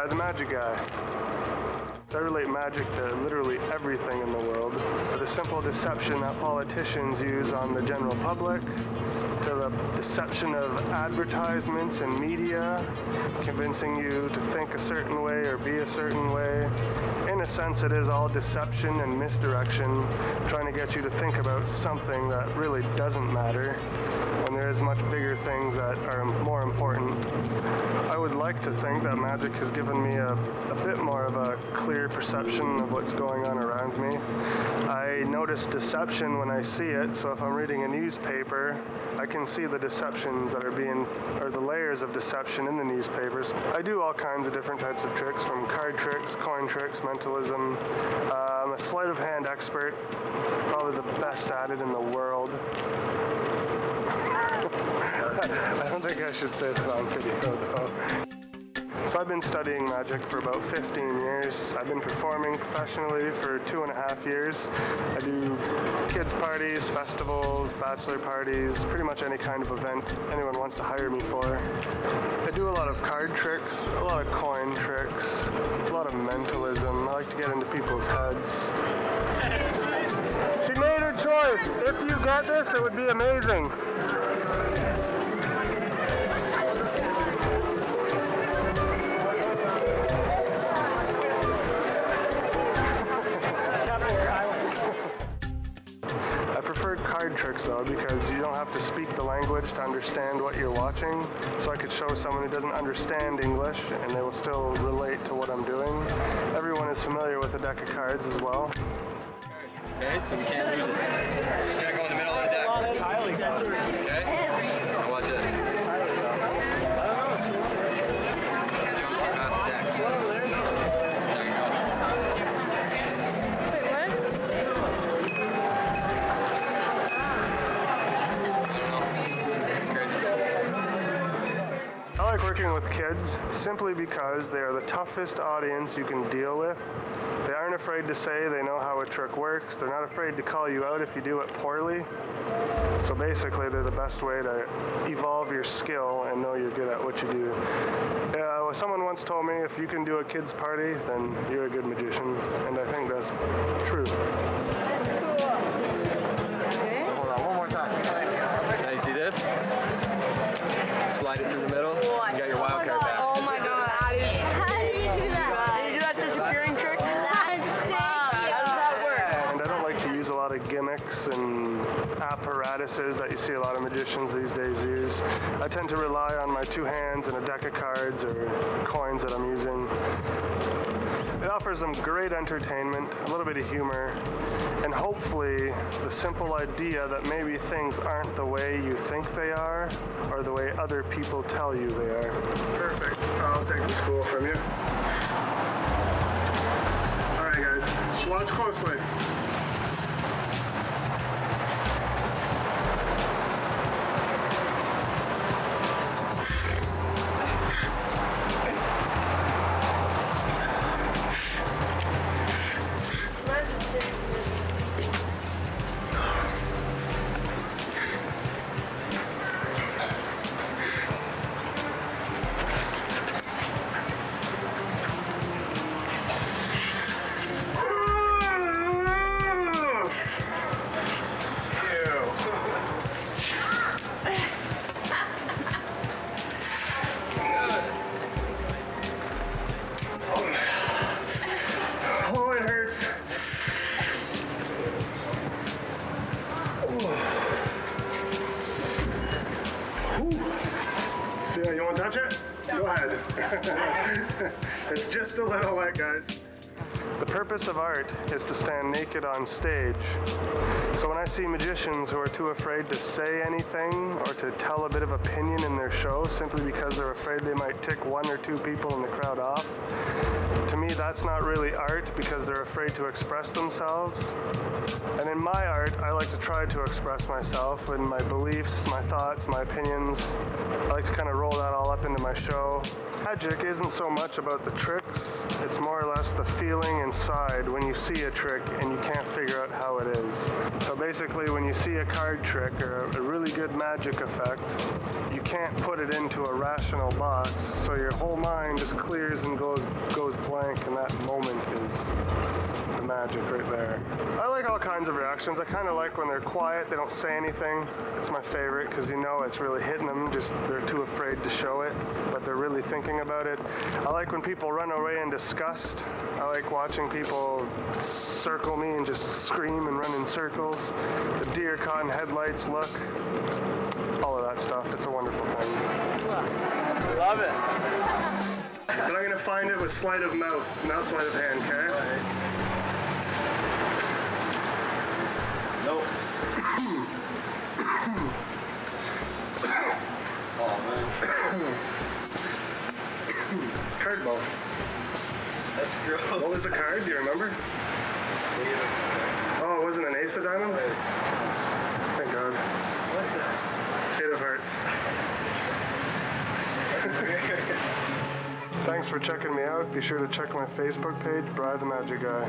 Bry the Magic Guy. I relate magic to literally everything in the world. The simple deception that politicians use on the general public, to the deception of advertisements and media, convincing you to think a certain way or be a certain way. In a sense, it is all deception and misdirection, trying to get you to think about something that really doesn't matter, when there is much bigger things that are more important. I would like to think that magic has given me a bit more of a clear perception of what's going on around me. I notice deception when I see it, so if I'm reading a newspaper, I can see the deceptions that are or the layers of deception in the newspapers. I do all kinds of different types of tricks, from card tricks, coin tricks, mentalism. I'm a sleight of hand expert, probably the best at it in the world. I don't think I should say that on video though. So I've been studying magic for about 15 years. I've been performing professionally for 2.5 years. I do kids parties, festivals, bachelor parties, pretty much any kind of event anyone wants to hire me for. I do a lot of card tricks, a lot of coin tricks, a lot of mentalism. I like to get into people's heads. She made her choice. If you get this, it would be amazing. Card tricks though, because you don't have to speak the language to understand what you're watching. So I could show someone who doesn't understand English and they will still relate to what I'm doing. Everyone is familiar with a deck of cards as well. Okay, so we can't lose it. Just gotta go in the middle of the deck. Okay? Now watch this. Jumps off the deck. There you go. I like working with kids simply because they are the toughest audience you can deal with. They aren't afraid to say they know how a trick works. They're not afraid to call you out if you do it poorly. So basically, they're the best way to evolve your skill and know you're good at what you do. Someone once told me, if you can do a kid's party, then you're a good magician. And I think that's true. Hold on, one more time. Now you see this? Slide it through the middle. You got your wild card back. Oh my god. How do you do that? How do you do that disappearing trick? That is sick. How does that work? And I don't like to use a lot of gimmicks and apparatuses that you see a lot of magicians these days use. I tend to rely on my two hands and a deck of cards or coins that I'm using. It offers them great entertainment, a little bit of humor, and hopefully the simple idea that maybe things aren't the way you think they are, or the way other people tell you they are. Perfect. I'll take the spool from you. Alright guys, watch closely. You want to touch it? No. Go ahead. It's just a little wet, guys. The purpose of art is to stand naked on stage. So when I see magicians who are too afraid to say anything or to tell a bit of opinion in their show simply because they're afraid they might tick one or two people in the crowd off, to me that's not really art because they're afraid to express themselves. And in my art, I like to try to express myself and my beliefs, my thoughts, my opinions. I like to kind of roll that all up into my show. Magic isn't so much about the tricks, it's more or less the feeling inside when you see a trick and you can't figure out how it is. So basically when you see a card trick or a really good magic effect, you can't put it into a rational box, so your whole mind just clears and goes blank, and that moment is the magic right there. I like all kinds of reactions. I kind of like when they're quiet, they don't say anything. It's my favorite because you know it's really hitting them, just they're too afraid to show it, but they're really thinking about it. I like when people run away in disgust. I like watching people circle me and just scream and run in circles. The deer caught in headlights look. All of that stuff. It's a wonderful thing. Love it. But I'm going to find it with sleight of mouth, not sleight of hand, okay? Nope. Oh, man. Card ball. That's gross. What was the card? Do you remember? Oh, it wasn't an ace of diamonds? Thank God. What the? 8 of hearts. Thanks for checking me out. Be sure to check my Facebook page, Bry The Magic Guy.